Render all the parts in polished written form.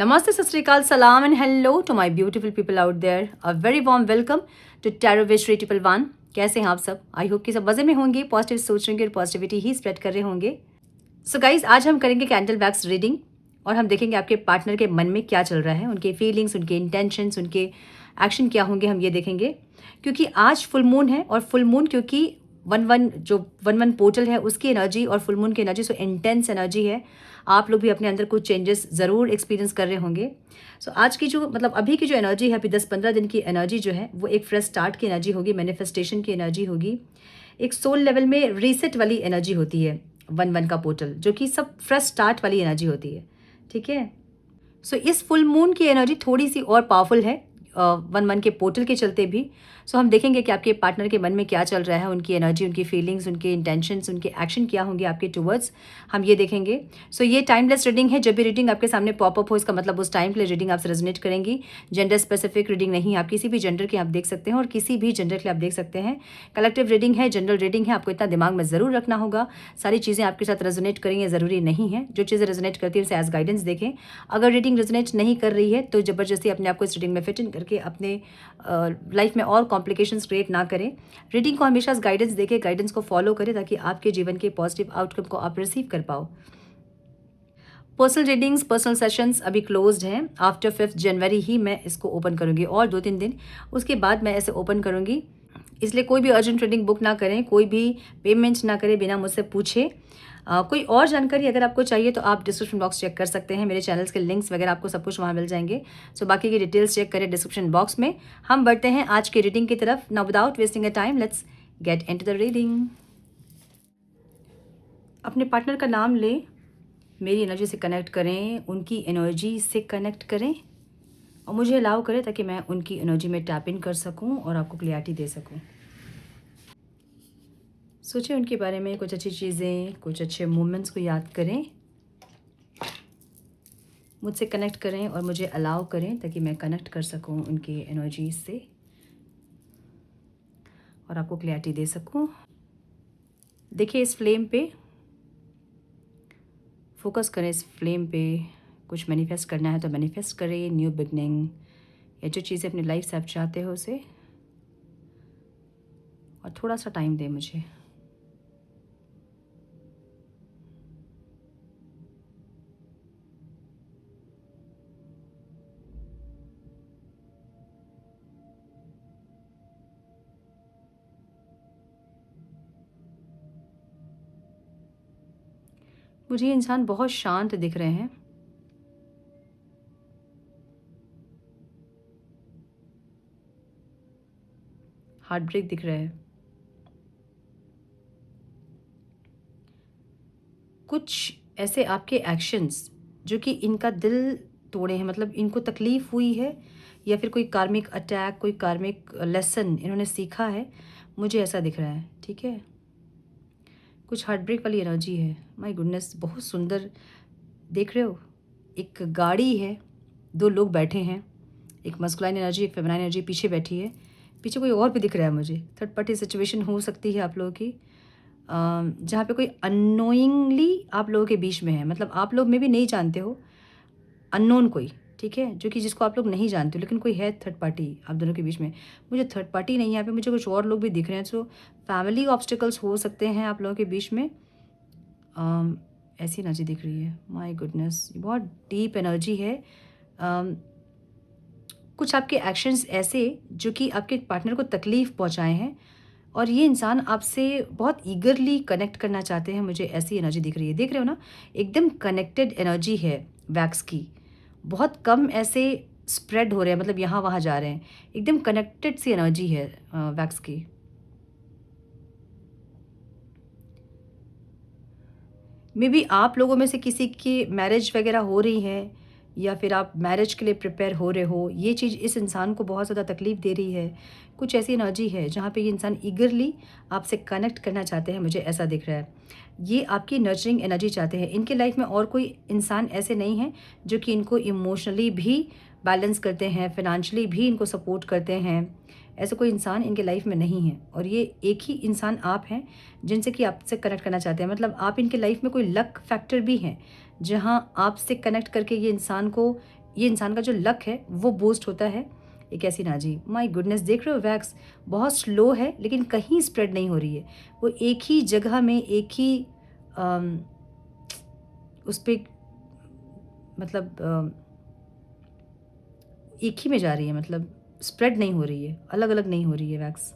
Namaste, Sat Sri Akal, Salam and hello to my beautiful people out there. A very warm welcome to Tarot Wish 1. कैसे हैं आप सब? I hope कि सब मज़े में होंगे, पॉजिटिव सोच रहे होंगे और पॉजिटिविटी ही स्प्रेड कर रहे होंगे. सो गाइज, आज हम करेंगे कैंडल वैक्स रीडिंग और हम देखेंगे आपके पार्टनर के मन में क्या चल रहा है, उनके फीलिंग्स, उनके इंटेंशंस, उनके एक्शन क्या होंगे, हम ये देखेंगे. क्योंकि आज फुल मून है और फुल मून क्योंकि 1-1 पोर्टल है उसकी एनर्जी और फुल मून की एनर्जी सो इंटेंस एनर्जी है. आप लोग भी अपने अंदर कुछ चेंजेस ज़रूर एक्सपीरियंस कर रहे होंगे. सो आज की जो मतलब अभी की जो एनर्जी है, अभी 10-15 दिन की एनर्जी जो है वो एक फ्रेश स्टार्ट की एनर्जी होगी, मैनिफेस्टेशन की एनर्जी होगी, एक सोल लेवल में रीसेट वाली एनर्जी होती है 1-1 का पोर्टल, जो कि सब फ्रेश स्टार्ट वाली एनर्जी होती है. ठीक है. सो इस फुल मून की एनर्जी थोड़ी सी और पावरफुल है 1-1 के पोर्टल के चलते भी. सो हम देखेंगे कि आपके पार्टनर के मन में क्या चल रहा है, उनकी एनर्जी, उनकी फीलिंग्स, उनके इंटेंशंस, उनके एक्शन क्या होंगे आपके टुवर्ड्स, हम ये देखेंगे. सो ये टाइमलेस रीडिंग है. जब भी रीडिंग आपके सामने पॉपअप हो, इसका मतलब उस टाइम के लिए रीडिंग आपसे रेजोनेट करेंगी. जेंडर स्पेसिफिक रीडिंग नहीं, आप किसी भी जेंडर के आप देख सकते हैं और किसी भी जेंडर के आप देख सकते हैं. कलेक्टिव रीडिंग है, जनरल रीडिंग है. आपको इतना दिमाग में ज़रूर रखना होगा, सारी चीज़ें आपके साथ रेजोनेट करेंगे ज़रूरी नहीं है. जो चीज़ें रेजोनेट करती है उसे एज गाइडेंस देखें. अगर रीडिंग रेजोनेट नहीं कर रही है तो ज़बरदस्ती अपने आप को इस रीडिंग में फिट इन करके अपने लाइफ में और कॉम्प्लिकेशंस क्रिएट ना करें. रीडिंग को हमेशा गाइडेंस देके गाइडेंस को फॉलो करें ताकि आपके जीवन के पॉजिटिव आउटकम को आप रिसीव कर पाओ. पर्सनल रीडिंग्स, पर्सनल सेशंस अभी क्लोज्ड हैं. आफ्टर 5 जनवरी ही मैं इसको ओपन करूंगी और 2-3 दिन उसके बाद मैं ऐसे ओपन करूंगी. इसलिए कोई भी अर्जेंट रीडिंग बुक ना करें, कोई भी पेमेंट ना करें बिना मुझसे पूछे. कोई और जानकारी अगर आपको चाहिए तो आप डिस्क्रिप्शन बॉक्स चेक कर सकते हैं. मेरे चैनल्स के लिंक्स वगैरह आपको सब कुछ वहाँ मिल जाएंगे. सो बाकी की डिटेल्स चेक करें डिस्क्रिप्शन बॉक्स में. हम बढ़ते हैं आज की रीडिंग की तरफ. Now without wasting a time let's get into the reading. अपने पार्टनर का नाम लें, मेरी एनर्जी से कनेक्ट करें, उनकी एनर्जी से कनेक्ट करें और मुझे अलाउ करें ताकि मैं उनकी एनर्जी में टैप इन कर सकूं और आपको क्लियरिटी दे सकूं. सोचें उनके बारे में, कुछ अच्छी चीज़ें, कुछ अच्छे मोमेंट्स को याद करें, मुझसे कनेक्ट करें और मुझे अलाउ करें ताकि मैं कनेक्ट कर सकूं उनकी एनर्जी से और आपको क्लियरिटी दे सकूं. देखिए इस फ्लेम पे फोकस करें. इस फ्लेम पे कुछ मैनिफेस्ट करना है तो मैनिफेस्ट करें. न्यू बिगनिंग या जो चीज़ें अपनी लाइफ से आप चाहते हो उसे, और थोड़ा सा टाइम दें मुझे. मुझे ये इंसान बहुत शांत दिख रहे हैं. हार्ट ब्रेक दिख रहा है. कुछ ऐसे आपके एक्शंस जो कि इनका दिल तोड़े हैं, मतलब इनको तकलीफ़ हुई है या फिर कोई कार्मिक अटैक, कोई कार्मिक लेसन इन्होंने सीखा है, मुझे ऐसा दिख रहा है. ठीक है. कुछ हार्ट ब्रेक वाली एनर्जी है. माय गुडनेस, बहुत सुंदर देख रहे हो. एक गाड़ी है, 2 लोग बैठे हैं, एक मस्कुलाइन एनर्जी, एक फेमिनाइन एनर्जी पीछे बैठी है. पीछे कोई और भी दिख रहा है मुझे. थर्ड पार्टी सिचुएशन हो सकती है आप लोगों की, जहाँ पे कोई अननोइंगली आप लोगों के बीच में है. मतलब आप लोग में भी नहीं जानते हो, अननोन कोई, ठीक है, जो कि जिसको आप लोग नहीं जानते हो, लेकिन कोई है थर्ड पार्टी आप दोनों के बीच में. मुझे थर्ड पार्टी नहीं, यहाँ पे मुझे कुछ और लोग भी दिख रहे हैं. सो फैमिली ऑब्स्टिकल्स हो सकते हैं आप लोगों के बीच में. ऐसी एनर्जी दिख रही है. माय गुडनेस, बहुत डीप एनर्जी है. कुछ आपके एक्शंस ऐसे जो कि आपके पार्टनर को तकलीफ़ पहुंचाए हैं और ये इंसान आपसे बहुत ईगरली कनेक्ट करना चाहते हैं. मुझे ऐसी एनर्जी दिख रही है. देख रहे हो ना, एकदम कनेक्टेड एनर्जी है वैक्स की. बहुत कम ऐसे स्प्रेड हो रहे हैं, मतलब यहाँ वहाँ जा रहे हैं. एकदम कनेक्टेड सी एनर्जी है वैक्स की. मे बी आप लोगों में से किसी की मैरिज वगैरह हो रही है या फिर आप मैरिज के लिए प्रिपेयर हो रहे हो. ये चीज़ इस इंसान को बहुत ज़्यादा तकलीफ़ दे रही है. कुछ ऐसी एनर्जी है जहाँ पे ये इंसान ईगरली आपसे कनेक्ट करना चाहते हैं, मुझे ऐसा दिख रहा है. ये आपकी नर्चरिंग एनर्जी चाहते हैं. इनके लाइफ में और कोई इंसान ऐसे नहीं हैं जो कि इनको इमोशनली भी बैलेंस करते हैं, फिनेंशियली भी इनको सपोर्ट करते हैं. ऐसा कोई इंसान इनके लाइफ में नहीं है और ये एक ही इंसान आप हैं जिनसे कि आपसे कनेक्ट करना चाहते हैं. मतलब आप इनके लाइफ में कोई लक फैक्टर भी हैं जहाँ आपसे कनेक्ट करके ये इंसान को ये इंसान का जो लक है वो बूस्ट होता है। एक ऐसी एनर्जी, माय गुडनेस, देख रहे हो वैक्स बहुत स्लो है लेकिन कहीं स्प्रेड नहीं हो रही है, वो एक ही जगह में एक ही उस पर मतलब एक ही में जा रही है, मतलब स्प्रेड नहीं हो रही है, अलग अलग नहीं हो रही है वैक्स,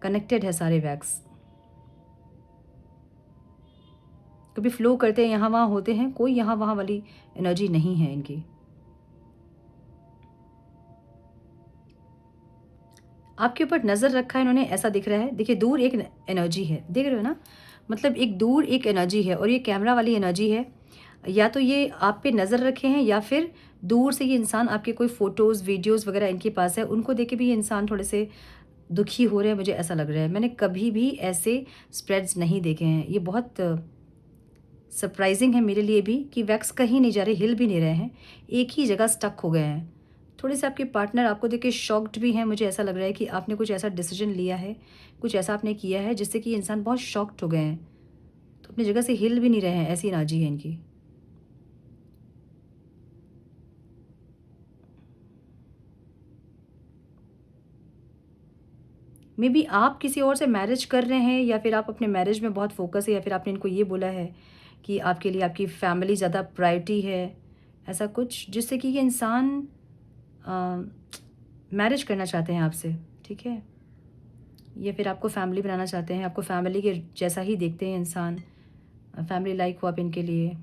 कनेक्टेड है सारे वैक्स। कभी फ्लो करते हैं, यहाँ वहाँ होते हैं, कोई यहाँ वहाँ वाली एनर्जी नहीं है इनकी। आपके ऊपर नज़र रखा है इन्होंने, ऐसा दिख रहा है। देखिए दूर एक एनर्जी है, देख रहे हो ना, मतलब एक दूर एक एनर्जी है और ये कैमरा वाली एनर्जी है। या तो ये आप पे नज़र रखे हैं या फिर दूर से ये इंसान आपके कोई फ़ोटोज़ वीडियोज़ वगैरह इनके पास है, उनको देख के भी ये इंसान थोड़े से दुखी हो रहे हैं, मुझे ऐसा लग रहा है। मैंने कभी भी ऐसे स्प्रेड्स नहीं देखे हैं, ये बहुत सरप्राइजिंग है मेरे लिए भी कि वैक्स कहीं नहीं जा रहे, हिल भी नहीं रहे हैं, एक ही जगह स्टक हो गए हैं। थोड़े से आपके पार्टनर आपको देख के शॉक्ड भी हैं, मुझे ऐसा लग रहा है कि आपने कुछ ऐसा डिसीजन लिया है, कुछ ऐसा आपने किया है जिससे कि इंसान बहुत शॉक्ड हो गए हैं, तो अपनी जगह से हिल भी नहीं रहे हैं, ऐसी एनर्जी है इनकी। मे बी आप किसी और से मैरिज कर रहे हैं या फिर आप अपने मैरिज में बहुत फोकस है, या फिर आपने इनको ये बोला है कि आपके लिए आपकी फैमिली ज़्यादा प्रायोरिटी है, ऐसा कुछ जिससे कि ये इंसान मैरिज करना चाहते हैं आपसे, ठीक है, या फिर आपको फैमिली बनाना चाहते हैं, आपको फैमिली के जैसा ही देखते हैं इंसान, फैमिली लाइक हो आप इनके लिए।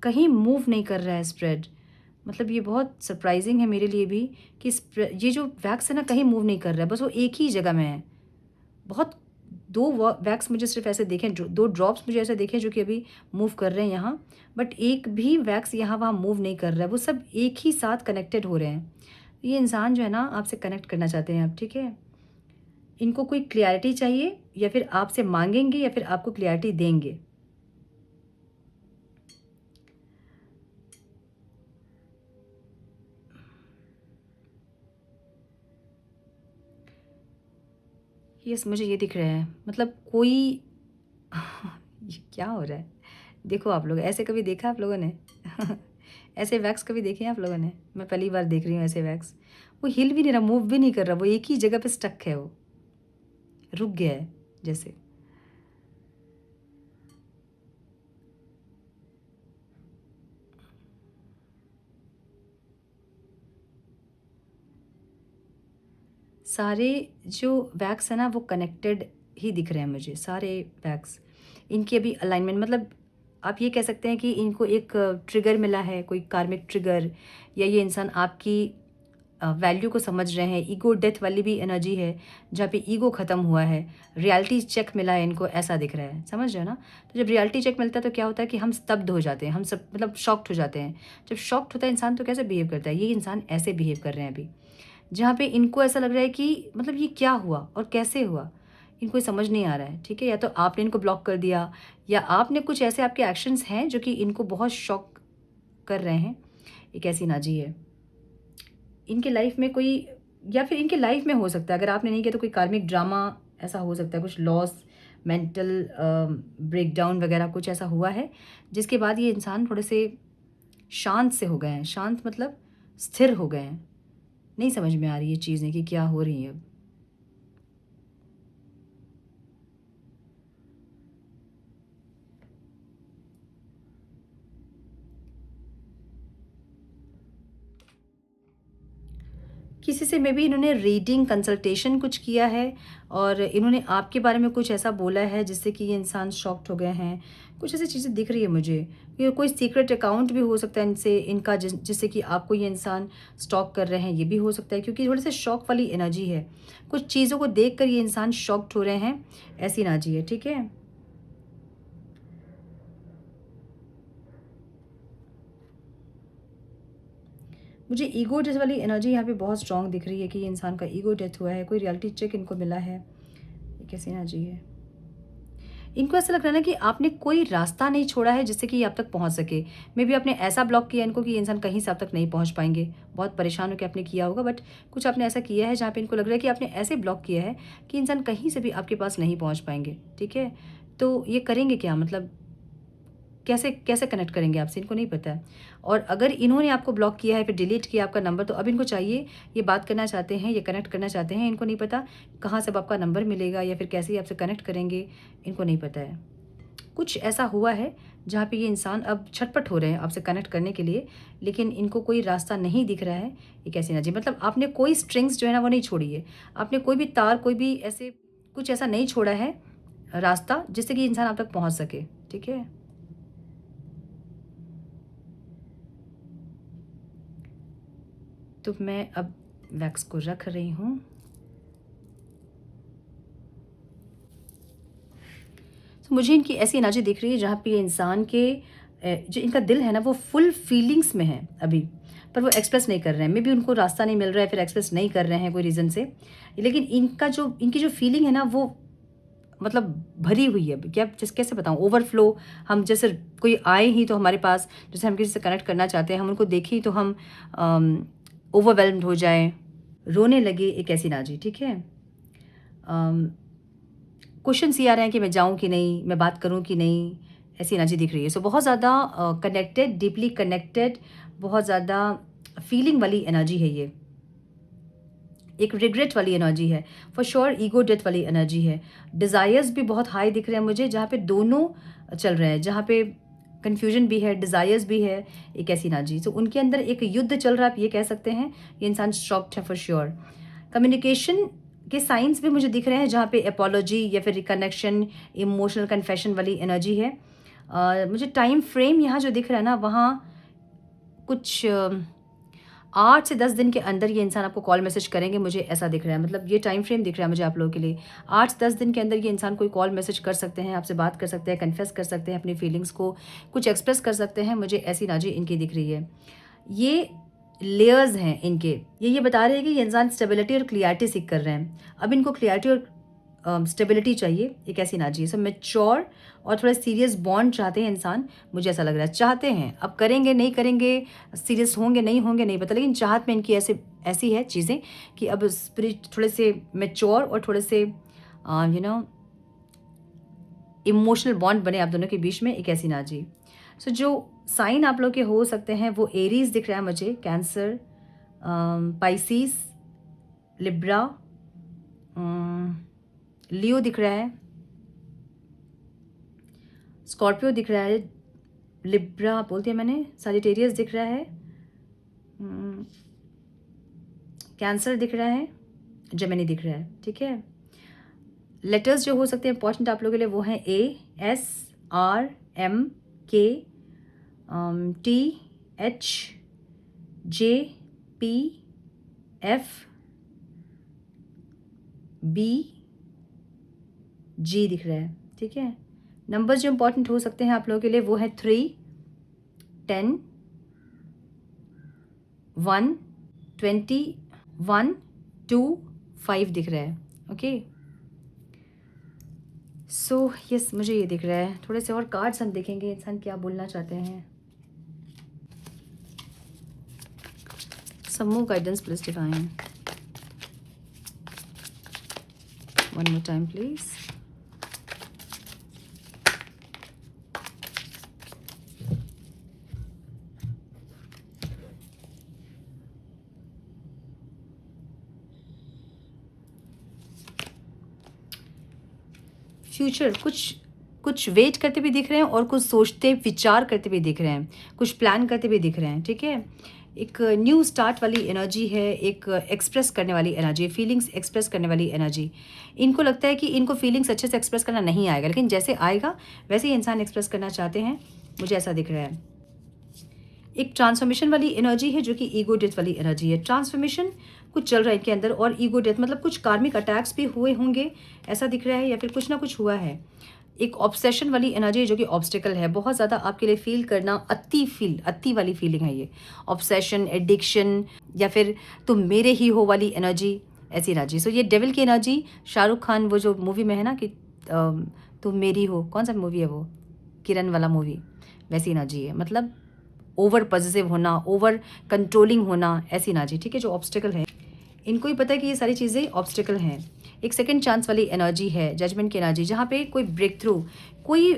कहीं मूव नहीं कर रहा है स्प्रेड, मतलब ये बहुत सरप्राइजिंग है मेरे लिए भी कि ये जो वैक्स है ना कहीं मूव नहीं कर रहा है, बस वो एक ही जगह में है। बहुत दो वैक्स मुझे सिर्फ ऐसे देखे, दो ड्रॉप्स मुझे ऐसे देखे जो कि अभी मूव कर रहे हैं यहाँ, बट एक भी वैक्स यहाँ वहाँ मूव नहीं कर रहा है, वो सब एक ही साथ कनेक्टेड हो रहे हैं। ये इंसान जो है ना आपसे कनेक्ट करना चाहते हैं आप, ठीक है, इनको कोई क्लियरिटी चाहिए या फिर आपसे मांगेंगे या फिर आपको क्लियरिटी देंगे। यस, मुझे ये दिख रहा है, मतलब कोई ये क्या हो रहा है? देखो आप लोग ऐसे कभी देखा आप लोगों ने? ऐसे वैक्स कभी देखे हैं आप लोगों ने? मैं पहली बार देख रही हूँ ऐसे वैक्स। वो हिल भी नहीं रहा, मूव भी नहीं कर रहा, वो एक ही जगह पे स्टक है, वो रुक गया है जैसे। सारे जो वैक्स है ना वो कनेक्टेड ही दिख रहे हैं मुझे, सारे वैक्स। इनकी अभी अलाइनमेंट, मतलब आप ये कह सकते हैं कि इनको एक ट्रिगर मिला है, कोई कार्मिक ट्रिगर, या ये इंसान आपकी वैल्यू को समझ रहे हैं। ईगो डेथ वाली भी एनर्जी है जहाँ पे ईगो ख़त्म हुआ है, रियलिटी चेक मिला है इनको, ऐसा दिख रहा है, समझ रहे हो ना। तो जब रियलिटी चेक मिलता है तो क्या होता है कि हम स्तब्ध हो जाते हैं, हम सब मतलब शॉक्ड हो जाते हैं। जब शॉक्ड होता है इंसान तो कैसे बिहेव करता है, ये इंसान ऐसे बिहेव कर रहे हैं अभी, जहाँ पे इनको ऐसा लग रहा है कि मतलब ये क्या हुआ और कैसे हुआ, इनको ये समझ नहीं आ रहा है, ठीक है। या तो आपने इनको ब्लॉक कर दिया या आपने कुछ ऐसे आपके एक्शंस हैं जो कि इनको बहुत शॉक कर रहे हैं। एक ऐसी एनर्जी है इनके लाइफ में कोई, या फिर इनके लाइफ में हो सकता है, अगर आपने नहीं किया तो कोई कार्मिक ड्रामा ऐसा हो सकता है, कुछ लॉस, मेंटल ब्रेकडाउन वगैरह कुछ ऐसा हुआ है जिसके बाद ये इंसान थोड़े से शांत से हो गए हैं। शांत मतलब स्थिर हो गए हैं, नहीं समझ में आ रही है चीज़ें कि क्या हो रही है अब। किसी से मे बी इन्होंने रीडिंग कंसल्टेशन कुछ किया है और इन्होंने आपके बारे में कुछ ऐसा बोला है जिससे कि ये इंसान शॉक्ड हो गए हैं। कुछ ऐसी चीज़ें दिख रही है मुझे, ये कोई सीक्रेट अकाउंट भी हो सकता है इनसे इनका, जिससे कि आपको ये इंसान स्टॉक कर रहे हैं, ये भी हो सकता है, क्योंकि थोड़े से शॉक वाली एनर्जी है। कुछ चीज़ों को देख कर ये इंसान शॉक्ड हो रहे हैं, ऐसी एनर्जी है, ठीक है। मुझे ईगो डेथ वाली एनर्जी यहाँ पे बहुत स्ट्रांग दिख रही है कि ये इंसान का ईगो डेथ हुआ है, कोई रियलिटी चेक इनको मिला है। ये कैसी एनर्जी है? इनको ऐसा लग रहा है ना कि आपने कोई रास्ता नहीं छोड़ा है जिससे कि ये आप तक पहुँच सके। मे बी आपने ऐसा ब्लॉक किया इनको कि ये इंसान कहीं से आप तक नहीं पहुँच पाएंगे। बहुत परेशान होकर आपने किया होगा, बट कुछ आपने ऐसा किया है जहाँ पे इनको लग रहा है कि आपने ऐसे ब्लॉक किया है कि इंसान कहीं से भी आपके पास नहीं पहुँच पाएंगे, ठीक है। तो ये करेंगे क्या, मतलब कैसे कैसे कनेक्ट करेंगे आपसे, इनको नहीं पता है। और अगर इन्होंने आपको ब्लॉक किया है, फिर डिलीट किया आपका नंबर, तो अब इनको चाहिए, ये बात करना चाहते हैं, ये कनेक्ट करना चाहते हैं, इनको नहीं पता कहाँ से अब आपका नंबर मिलेगा या फिर कैसे आपसे कनेक्ट करेंगे, इनको नहीं पता है। कुछ ऐसा हुआ है जहाँ पे ये इंसान अब छटपट हो रहे हैं आपसे कनेक्ट करने के लिए, लेकिन इनको कोई रास्ता नहीं दिख रहा है। ये कैसी एनर्जी, मतलब आपने कोई स्ट्रिंग्स जो है ना वो नहीं छोड़ी है, आपने कोई भी तार, कोई भी ऐसे कुछ ऐसा नहीं छोड़ा है रास्ता जिससे कि इंसान आप तक पहुँच सके। ठीक है, तो मैं अब वैक्स को रख रही हूँ। तो मुझे इनकी ऐसी एनर्जी दिख रही है जहाँ पे इंसान के जो इनका दिल है ना वो फुल फीलिंग्स में है अभी, पर वो एक्सप्रेस नहीं कर रहे हैं। मे बी उनको रास्ता नहीं मिल रहा है, फिर एक्सप्रेस नहीं कर रहे हैं कोई रीज़न से, लेकिन इनकी जो फीलिंग है ना वो मतलब भरी हुई है। क्या कैसे बताऊँ, ओवरफ्लो। हम जैसे कोई आए ही तो हमारे पास, जैसे हम किसी से कनेक्ट करना चाहते हैं, हम उनको देखें ही तो हम ओवरवेल्म्ड हो जाएं, रोने लगे, एक ऐसी एनर्जी। ठीक है, क्वेश्चंस ये आ रहे हैं कि मैं जाऊं कि नहीं, मैं बात करूं कि नहीं, ऐसी एनर्जी दिख रही है। सो बहुत ज़्यादा कनेक्टेड, डीपली कनेक्टेड, बहुत ज़्यादा फीलिंग वाली एनर्जी है ये। एक रिग्रेट वाली एनर्जी है फॉर श्योर, ईगो डेथ वाली एनर्जी है। डिज़ायर्स भी बहुत हाई दिख रहे हैं मुझे, जहाँ पे दोनों चल रहे हैं, जहाँ पे कन्फ्यूजन भी है, डिज़ायर्स भी है, एक ऐसी एनर्जी। तो उनके अंदर एक युद्ध चल रहा है, आप ये कह सकते हैं। ये इंसान शॉक्ड है फॉर श्योर। कम्युनिकेशन के साइंस भी मुझे दिख रहे हैं, जहाँ पे एपोलॉजी या फिर रिकनेक्शन, इमोशनल कन्फेशन वाली एनर्जी है। मुझे टाइम फ्रेम यहाँ जो दिख रहा है ना, वहाँ कुछ 8 से 10 दिन के अंदर ये इंसान आपको कॉल मैसेज करेंगे, मुझे ऐसा दिख रहा है। मतलब ये टाइम फ्रेम दिख रहा है मुझे आप लोगों के लिए। 8 से 10 दिन के अंदर ये इंसान कोई कॉल मैसेज कर सकते हैं, आपसे बात कर सकते हैं, कन्फेस कर सकते हैं, अपनी फीलिंग्स को कुछ एक्सप्रेस कर सकते हैं। मुझे ऐसी एनर्जी इनकी दिख रही है। ये लेयर्स हैं इनके, ये बता रहे हैं कि ये इंसान स्टेबिलिटी और क्लियरिटी सीख कर रहे हैं। अब इनको क्लियरिटी और स्टेबिलिटी चाहिए, एक ऐसी एनर्जी है। सो मैच्योर और थोड़ा सीरियस बॉन्ड चाहते हैं इंसान, मुझे ऐसा लग रहा है। चाहते हैं, अब करेंगे नहीं करेंगे, सीरियस होंगे नहीं होंगे नहीं पता, लेकिन चाहत में इनकी ऐसी है चीज़ें कि अब स्पिरिट थोड़े से मैच्योर और थोड़े से इमोशनल बॉन्ड बने आप दोनों के बीच में, एक ऐसी एनर्जी। सो जो साइन आप लोग के हो सकते हैं वो एरीज दिख रहा है मुझे, कैंसर, पाइसिस, लिब्रा, लियो दिख रहा है, स्कॉर्पियो दिख रहा है, लिब्रा बोल दिया मैंने, सजिटेरियस दिख रहा है, कैंसर दिख रहा है, जेमिनी दिख रहा है। ठीक है, लेटर्स जो हो सकते हैं इंपॉर्टेंट आप लोगों के लिए वो हैं ASRMK THJPFBG दिख रहा है। ठीक है, नंबर्स जो इंपॉर्टेंट हो सकते हैं आप लोगों के लिए वो है 3, 10, 1, 20, 1, 2, 5 दिख रहा है। ओके, सो यस, मुझे ये दिख रहा है। थोड़े से और कार्ड्स हम देखेंगे इंसान क्या बोलना चाहते हैं। Some more guidance, please, divine. One more time, please. Future कुछ वेट करते भी दिख रहे हैं और कुछ सोचते विचार करते भी दिख रहे हैं, कुछ प्लान करते भी दिख रहे हैं। ठीक है, एक न्यू स्टार्ट वाली एनर्जी है, एक एक्सप्रेस करने वाली एनर्जी, फीलिंग्स एक्सप्रेस करने वाली एनर्जी। इनको लगता है कि इनको फीलिंग्स अच्छे से एक्सप्रेस करना नहीं आएगा, लेकिन जैसे आएगा वैसे ही इंसान एक्सप्रेस करना चाहते हैं, मुझे ऐसा दिख रहा है। एक ट्रांसफॉर्मेशन वाली एनर्जी है जो कि ईगो डेथ वाली एनर्जी है। ट्रांसफॉर्मेशन कुछ चल रहा है इनके अंदर, और ईगो डेथ मतलब कुछ कार्मिक अटैक्स भी हुए होंगे ऐसा दिख रहा है, या फिर कुछ ना कुछ हुआ है। एक ऑब्सेशन वाली एनर्जी जो कि ऑब्स्टिकल है, बहुत ज़्यादा आपके लिए फील करना, अति वाली फीलिंग है ये। ऑब्सेशन, एडिक्शन, या फिर तुम मेरे ही हो वाली एनर्जी, ऐसी एनर्जी। सो ये डेविल की एनर्जी, शाहरुख खान वो जो मूवी में है ना कि तुम मेरी हो, कौन सा मूवी है वो, किरण वाला मूवी, वैसी एनर्जी है। मतलब ओवर पॉजिटिव होना, ओवर कंट्रोलिंग होना, ऐसी एनर्जी। ठीक है, जो ऑब्स्टिकल है, इनको ही पता है कि ये सारी चीज़ें ऑब्स्टिकल हैं। एक सेकंड चांस वाली एनर्जी है, जजमेंट की एनर्जी, जहाँ पे कोई ब्रेक थ्रू, कोई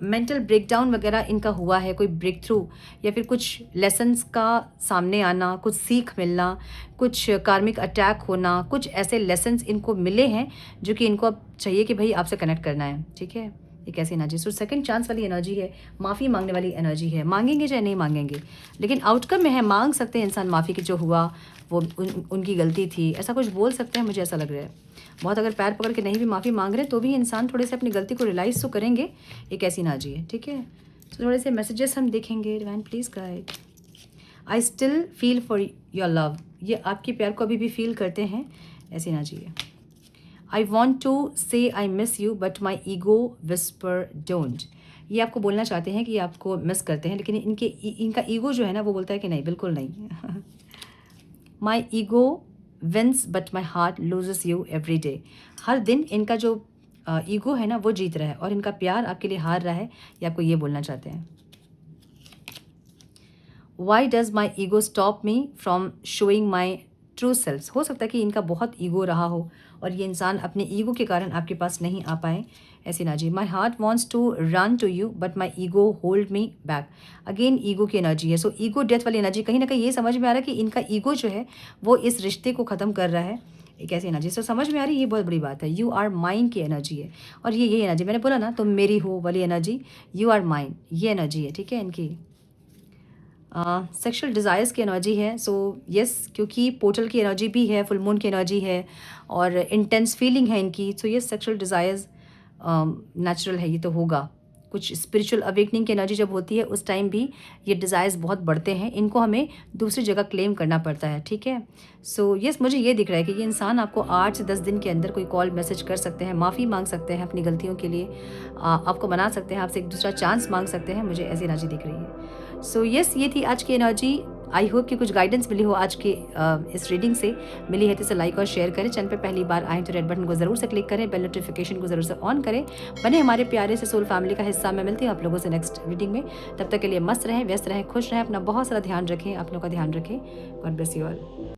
मेंटल ब्रेकडाउन वगैरह इनका हुआ है, कोई ब्रेक थ्रू या फिर कुछ लेसन्स का सामने आना, कुछ सीख मिलना, कुछ कार्मिक अटैक होना, कुछ ऐसे लेसन्स इनको मिले हैं जो कि इनको अब चाहिए कि भाई आपसे कनेक्ट करना है, ठीक है। एक ऐसी एनर्जी, सो सेकंड चांस वाली एनर्जी है, माफ़ी मांगने वाली एनर्जी है, मांगेंगे चाहे नहीं मांगेंगे, लेकिन आउटकम में है, मांग सकते हैं इंसान माफ़ी की, जो हुआ वो उनकी गलती थी, ऐसा कुछ बोल सकते हैं, मुझे ऐसा लग रहा है। बहुत अगर पैर पकड़ के नहीं भी माफ़ी मांग रहे तो भी इंसान थोड़े से अपनी गलती को रियलाइज़ तो करेंगे, एक ऐसी एनर्जी है, ठीक है। तो थोड़े से मैसेजेस हम देखेंगे, divine please guide. I still feel for your love, ये आपके प्यार को अभी भी फील करते हैं, ऐसी एनर्जी है। आई वॉन्ट टू से I miss you but my ego whisper don't, ये आपको बोलना चाहते हैं कि आपको मिस करते हैं, लेकिन इनका ईगो जो है ना वो बोलता है कि नहीं, बिल्कुल नहीं। My ego wins but my heart loses you every day, हर दिन इनका जो ईगो है ना वो जीत रहा है और इनका प्यार आपके लिए हार रहा है, ये आपको ये बोलना चाहते हैं। Why does my ego stop me from showing my true self, हो सकता है कि इनका बहुत ईगो रहा हो और ये इंसान अपने ईगो के कारण आपके पास नहीं आ पाए, ऐसी energy. My heart wants to run to you but my ego hold me back, again ego की एनर्जी है। सो ईगो डेथ वाली एनर्जी, कहीं ना कहीं ये समझ में आ रहा है कि इनका ईगो जो है वो इस रिश्ते को ख़त्म कर रहा है, एक ऐसी एनर्जी। सो समझ में आ रही है, ये बहुत बड़ी बात है। यू आर माइन की एनर्जी है और ये एनर्जी मैंने बोला ना, तुम मेरी हो वाली एनर्जी, यू आर माइन, ये एनर्जी है, ठीक है इनकी। सेक्शुअल डिज़ायर्स की एनर्जी है। सो यस, क्योंकि पोर्टल की एनर्जी भी है, फुल मून की एनर्जी है और इंटेंस फीलिंग है इनकी। So yes, sexual desires natural है, ये तो होगा। कुछ स्पिरिचुअल अवेकनिंग की एनर्जी जब होती है उस टाइम भी ये डिज़ायर्स बहुत बढ़ते हैं, इनको हमें दूसरी जगह क्लेम करना पड़ता है, ठीक है। सो यस, मुझे ये दिख रहा है कि ये इंसान आपको 8 से 10 दिन के अंदर कोई कॉल मैसेज कर सकते हैं, माफ़ी मांग सकते हैं अपनी गलतियों के लिए, आपको मना सकते हैं, आपसे एक दूसरा चांस मांग सकते हैं, मुझे ऐसी एनर्जी दिख रही है। सो यस, ये थी आज की एनर्जी। आई होप कि कुछ गाइडेंस मिली हो आज के इस रीडिंग से। मिली है तो इसे लाइक और शेयर करें। चैनल पे पहली बार आएँ तो रेड बटन को ज़रूर से क्लिक करें, बेल नोटिफिकेशन को ज़रूर से ऑन करें, बने हमारे प्यारे से सोल फैमिली का हिस्सा। मैं मिलती हूँ आप लोगों से नेक्स्ट रीडिंग में। तब तक के लिए मस्त रहें, व्यस्त रहें, खुश रहें, अपना बहुत सारा ध्यान रखें, आप लोगों का ध्यान रखें। God bless you all.